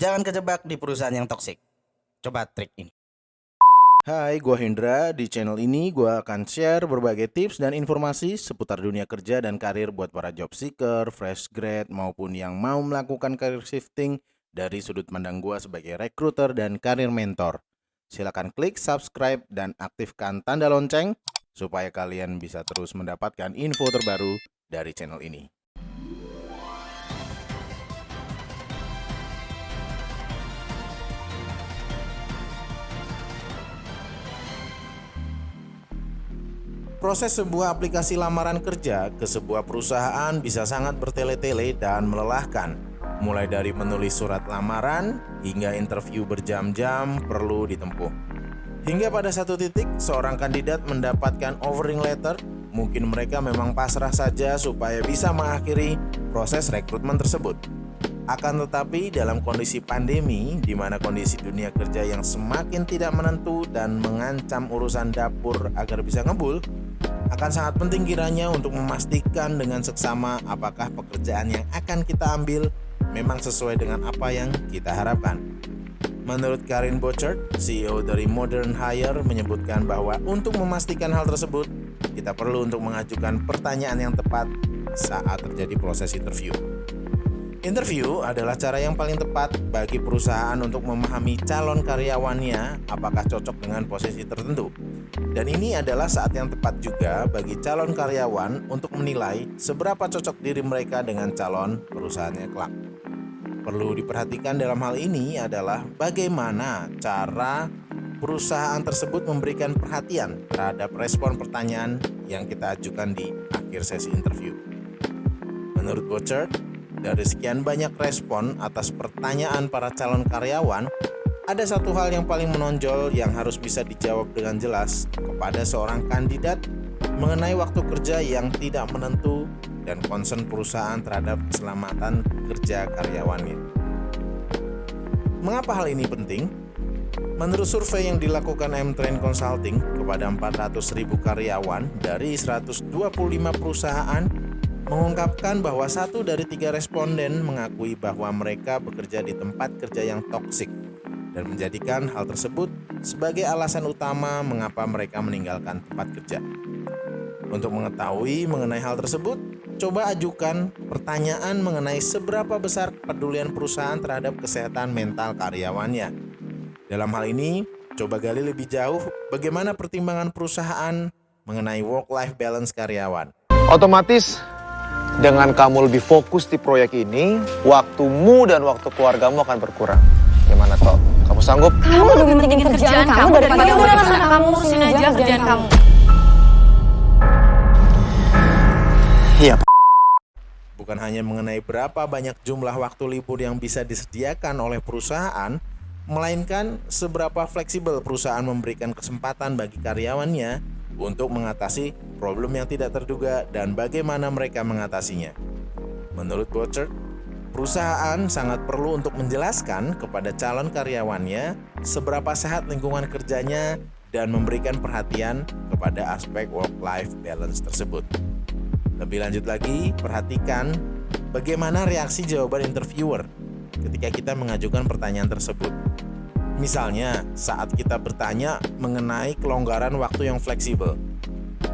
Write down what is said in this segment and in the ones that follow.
Jangan kejebak di perusahaan yang toksik. Coba trik ini. Hai, gua Hendra. Di channel ini gua akan share berbagai tips dan informasi seputar dunia kerja dan karir buat para job seeker, fresh grad, maupun yang mau melakukan career shifting dari sudut pandang gua sebagai recruiter dan karir mentor. Silakan klik subscribe dan aktifkan tanda lonceng supaya kalian bisa terus mendapatkan info terbaru dari channel ini. Proses sebuah aplikasi lamaran kerja ke sebuah perusahaan bisa sangat bertele-tele dan melelahkan. Mulai dari menulis surat lamaran hingga interview berjam-jam perlu ditempuh. Hingga pada satu titik seorang kandidat mendapatkan offering letter, mungkin mereka memang pasrah saja supaya bisa mengakhiri proses rekrutmen tersebut. Akan tetapi dalam kondisi pandemi, di mana kondisi dunia kerja yang semakin tidak menentu dan mengancam urusan dapur agar bisa ngebul, akan sangat penting kiranya untuk memastikan dengan seksama apakah pekerjaan yang akan kita ambil memang sesuai dengan apa yang kita harapkan. Menurut Karin Bochert, CEO dari Modern Hire, menyebutkan bahwa untuk memastikan hal tersebut, kita perlu untuk mengajukan pertanyaan yang tepat saat terjadi proses interview. Interview adalah cara yang paling tepat bagi perusahaan untuk memahami calon karyawannya apakah cocok dengan posisi tertentu. Dan ini adalah saat yang tepat juga bagi calon karyawan untuk menilai seberapa cocok diri mereka dengan calon perusahaannya kelak. Perlu diperhatikan dalam hal ini adalah bagaimana cara perusahaan tersebut memberikan perhatian terhadap respon pertanyaan yang kita ajukan di akhir sesi interview. Menurut Bochert, dari sekian banyak respon atas pertanyaan para calon karyawan, ada satu hal yang paling menonjol yang harus bisa dijawab dengan jelas kepada seorang kandidat mengenai waktu kerja yang tidak menentu dan concern perusahaan terhadap keselamatan kerja karyawannya. Mengapa hal ini penting? Menurut survei yang dilakukan M-Trend Consulting kepada 400.000 karyawan dari 125 perusahaan, mengungkapkan bahwa 1 dari 3 responden mengakui bahwa mereka bekerja di tempat kerja yang toksik dan menjadikan hal tersebut sebagai alasan utama mengapa mereka meninggalkan tempat kerja. Untuk mengetahui mengenai hal tersebut, coba ajukan pertanyaan mengenai seberapa besar kepedulian perusahaan terhadap kesehatan mental karyawannya. Dalam hal ini, coba gali lebih jauh bagaimana pertimbangan perusahaan mengenai work-life balance karyawan. Otomatis dengan kamu lebih fokus di proyek ini, waktumu dan waktu keluargamu akan berkurang. Gimana toh? Kamu sanggup? Kamu lebih pentingin kerjaan kamu daripada udah kamu urusin aja kerjaan kamu. Iya. Bukan hanya mengenai berapa banyak jumlah waktu libur yang bisa disediakan oleh perusahaan, melainkan seberapa fleksibel perusahaan memberikan kesempatan bagi karyawannya untuk mengatasi problem yang tidak terduga dan bagaimana mereka mengatasinya. Menurut Bochert, perusahaan sangat perlu untuk menjelaskan kepada calon karyawannya seberapa sehat lingkungan kerjanya dan memberikan perhatian kepada aspek work-life balance tersebut. Lebih lanjut lagi, perhatikan bagaimana reaksi jawaban interviewer ketika kita mengajukan pertanyaan tersebut. Misalnya, saat kita bertanya mengenai kelonggaran waktu yang fleksibel.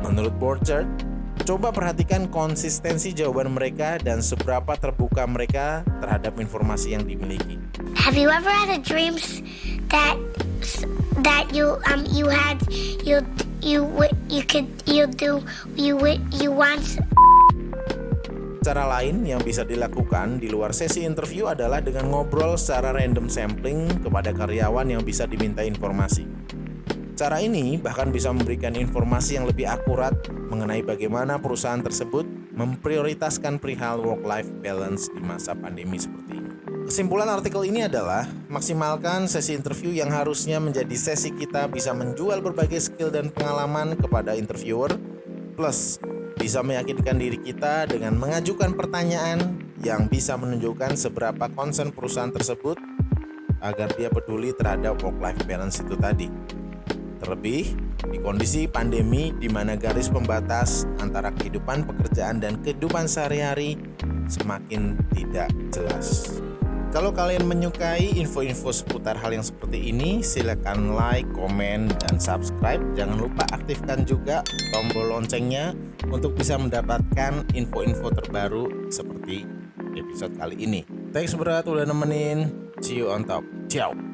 Menurut Bochert, coba perhatikan konsistensi jawaban mereka dan seberapa terbuka mereka terhadap informasi yang dimiliki. Have you ever had a dreams that you want? Cara lain yang bisa dilakukan di luar sesi interview adalah dengan ngobrol secara random sampling kepada karyawan yang bisa diminta informasi. Cara ini bahkan bisa memberikan informasi yang lebih akurat mengenai bagaimana perusahaan tersebut memprioritaskan perihal work-life balance di masa pandemi seperti ini. Kesimpulan artikel ini adalah maksimalkan sesi interview yang harusnya menjadi sesi kita bisa menjual berbagai skill dan pengalaman kepada interviewer, plus bisa meyakinkan diri kita dengan mengajukan pertanyaan yang bisa menunjukkan seberapa concern perusahaan tersebut agar dia peduli terhadap work-life balance itu tadi. Terlebih di kondisi pandemi di mana garis pembatas antara kehidupan pekerjaan dan kehidupan sehari-hari semakin tidak jelas. Kalau kalian menyukai info-info seputar hal yang seperti ini, silakan like, komen, dan subscribe. Jangan lupa aktifkan juga tombol loncengnya untuk bisa mendapatkan info-info terbaru seperti episode kali ini. Thanks berat udah nemenin. See you on top. Ciao.